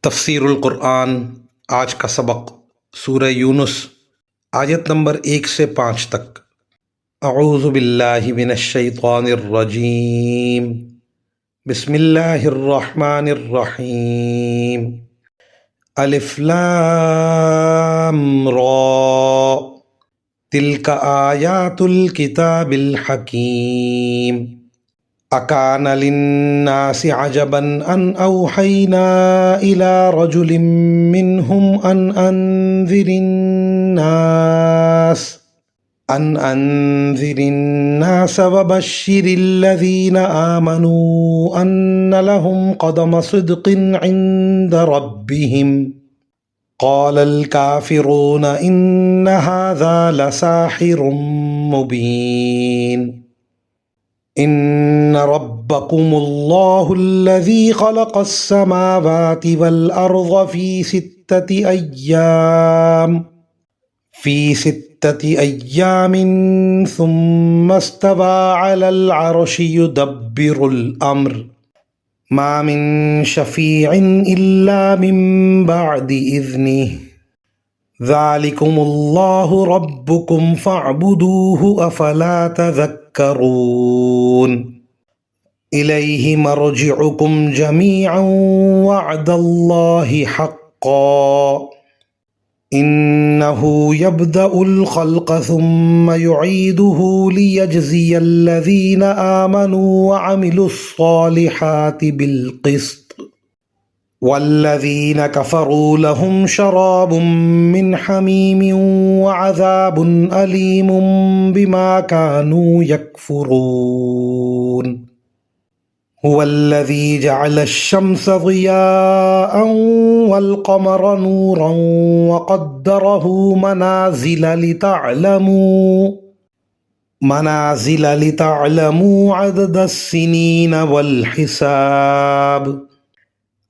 تفسیر القرآن آج کا سبق سورہ یونس آیت نمبر 1 سے 5 تک۔ اعوذ باللہ من الشیطان الرجیم، بسم اللہ الرحمن الرحیم۔ الف لام را تلک آیات الکتاب الحکیم۔ اکان للناس عجبا ان اوحینا الى رجل منهم ان انذر الناس وبشر الذین آمنوا ان لهم قدم صدق عند ربهم قال الكافرون ان هذا لساحر مبین۔ ان ربکم اللہ الذی خلق السماوات والارض فی ستة ایام ثم استوى علی العرش یدبر الامر ما من شفیع الا من بعد اذنہ ذالکم اللہ ربکم فاعبدوہ افلا تذکرون۔ الیہ مرجعکم جمیعا وعد اللہ حقا انہ یبدأ الخلق ثم یعیدہ لیجزی الذین آمنوا وعملوا الصالحات بالقسط والذین کفروا لهم شراب من حمیم وعذاب علیم بما كانوا یکفرون۔ هو الذی جعل الشمس ضیاء والقمر نورا وقدره منازل لتعلموا عدد السنین والحساب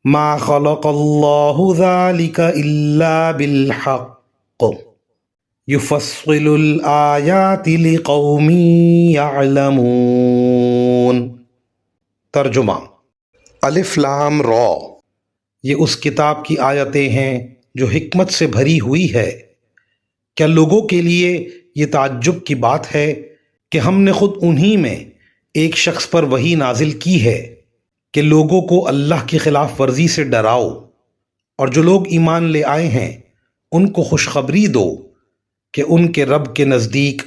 ما خلق اللہ ذلك الا بالحق یفصل الآیات لقوم یعلمون۔ ترجمہ: الف لام را یہ اس کتاب کی آیتیں ہیں جو حکمت سے بھری ہوئی ہے۔ کیا لوگوں کے لیے یہ تعجب کی بات ہے کہ ہم نے خود انہی میں ایک شخص پر وحی نازل کی ہے کہ لوگوں کو اللہ کی خلاف ورزی سے ڈراؤ، اور جو لوگ ایمان لے آئے ہیں ان کو خوشخبری دو کہ ان کے رب کے نزدیک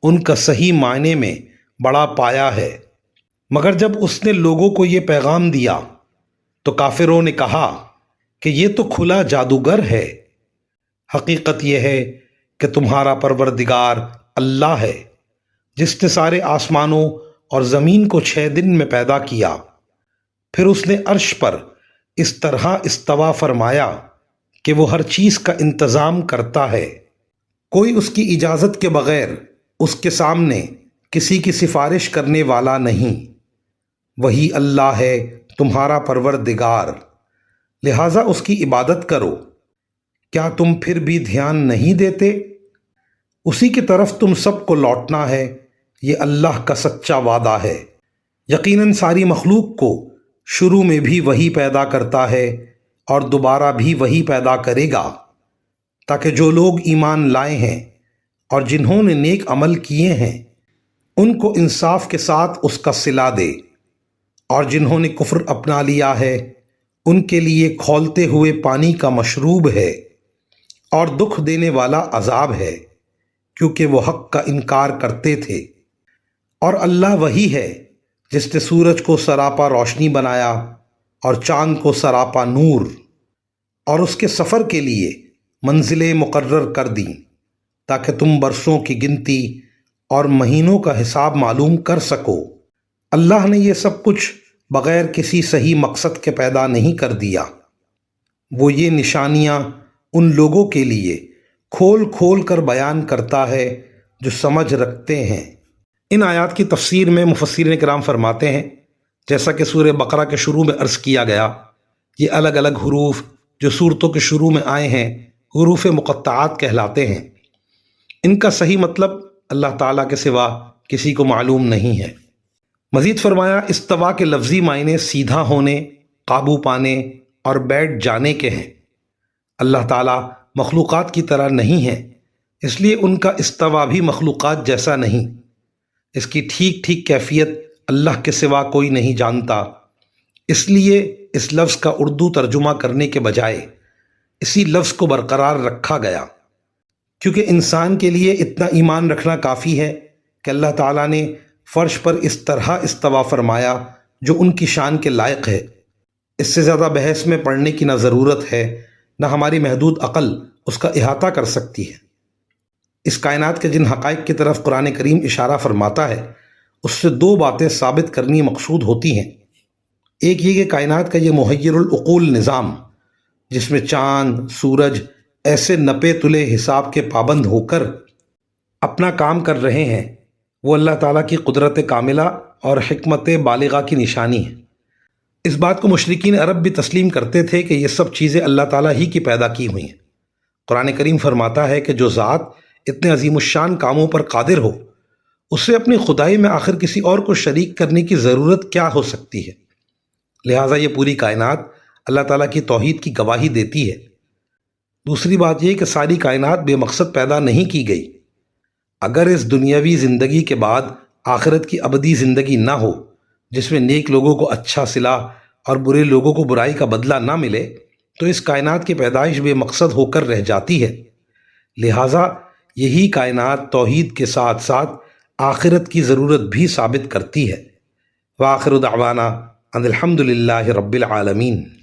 ان کا صحیح معنی میں بڑا پایا ہے۔ مگر جب اس نے لوگوں کو یہ پیغام دیا تو کافروں نے کہا کہ یہ تو کھلا جادوگر ہے۔ حقیقت یہ ہے کہ تمہارا پروردگار اللہ ہے جس نے سارے آسمانوں اور زمین کو 6 دن میں پیدا کیا، پھر اس نے عرش پر اس طرح استوا فرمایا کہ وہ ہر چیز کا انتظام کرتا ہے، کوئی اس کی اجازت کے بغیر اس کے سامنے کسی کی سفارش کرنے والا نہیں۔ وہی اللہ ہے تمہارا پروردگار، لہٰذا اس کی عبادت کرو۔ کیا تم پھر بھی دھیان نہیں دیتے؟ اسی کی طرف تم سب کو لوٹنا ہے، یہ اللہ کا سچا وعدہ ہے۔ یقیناً ساری مخلوق کو شروع میں بھی وہی پیدا کرتا ہے اور دوبارہ بھی وہی پیدا کرے گا، تاکہ جو لوگ ایمان لائے ہیں اور جنہوں نے نیک عمل کیے ہیں ان کو انصاف کے ساتھ اس کا صلہ دے، اور جنہوں نے کفر اپنا لیا ہے ان کے لیے کھولتے ہوئے پانی کا مشروب ہے اور دکھ دینے والا عذاب ہے، کیونکہ وہ حق کا انکار کرتے تھے۔ اور اللہ وہی ہے جس نے سورج کو سراپا روشنی بنایا اور چاند کو سراپا نور، اور اس کے سفر کے لیے منزلیں مقرر کر دیں تاکہ تم برسوں کی گنتی اور مہینوں کا حساب معلوم کر سکو۔ اللہ نے یہ سب کچھ بغیر کسی صحیح مقصد کے پیدا نہیں کر دیا۔ وہ یہ نشانیاں ان لوگوں کے لیے کھول کھول کر بیان کرتا ہے جو سمجھ رکھتے ہیں۔ ان آیات کی تفسیر میں مفسرین کرام فرماتے ہیں، جیسا کہ سورہ بقرہ کے شروع میں عرض کیا گیا، یہ الگ الگ حروف جو صورتوں کے شروع میں آئے ہیں حروف مقطعات کہلاتے ہیں۔ ان کا صحیح مطلب اللہ تعالیٰ کے سوا کسی کو معلوم نہیں ہے۔ مزید فرمایا استوا کے لفظی معنی سیدھا ہونے، قابو پانے اور بیٹھ جانے کے ہیں۔ اللہ تعالیٰ مخلوقات کی طرح نہیں ہے، اس لیے ان کا استوا بھی مخلوقات جیسا نہیں۔ اس کی ٹھیک ٹھیک کیفیت اللہ کے سوا کوئی نہیں جانتا، اس لیے اس لفظ کا اردو ترجمہ کرنے کے بجائے اسی لفظ کو برقرار رکھا گیا، کیونکہ انسان کے لیے اتنا ایمان رکھنا کافی ہے کہ اللہ تعالیٰ نے فرش پر اس طرح استوا فرمایا جو ان کی شان کے لائق ہے۔ اس سے زیادہ بحث میں پڑھنے کی نہ ضرورت ہے، نہ ہماری محدود عقل اس کا احاطہ کر سکتی ہے۔ اس کائنات کے جن حقائق کی طرف قرآن کریم اشارہ فرماتا ہے، اس سے دو باتیں ثابت کرنی مقصود ہوتی ہیں۔ ایک یہ کہ کائنات کا یہ محیر العقول نظام، جس میں چاند، سورج ایسے نپے تلے حساب کے پابند ہو کر اپنا کام کر رہے ہیں، وہ اللہ تعالیٰ کی قدرت کاملہ اور حکمت بالغہ کی نشانی ہے۔ اس بات کو مشرکین عرب بھی تسلیم کرتے تھے کہ یہ سب چیزیں اللہ تعالیٰ ہی کی پیدا کی ہوئی ہیں۔ قرآن کریم فرماتا ہے کہ جو ذات اتنے عظیم الشان کاموں پر قادر ہو، اسے اپنی خدائی میں آخر کسی اور کو شریک کرنے کی ضرورت کیا ہو سکتی ہے؟ لہٰذا یہ پوری کائنات اللہ تعالیٰ کی توحید کی گواہی دیتی ہے۔ دوسری بات یہ کہ ساری کائنات بے مقصد پیدا نہیں کی گئی۔ اگر اس دنیاوی زندگی کے بعد آخرت کی ابدی زندگی نہ ہو، جس میں نیک لوگوں کو اچھا صلہ اور برے لوگوں کو برائی کا بدلہ نہ ملے، تو اس کائنات کی پیدائش بے مقصد ہو کر رہ جاتی ہے۔ لہٰذا یہی کائنات توحید کے ساتھ ساتھ آخرت کی ضرورت بھی ثابت کرتی ہے۔ وآخر دعوانا ان الحمد للہ رب العالمین۔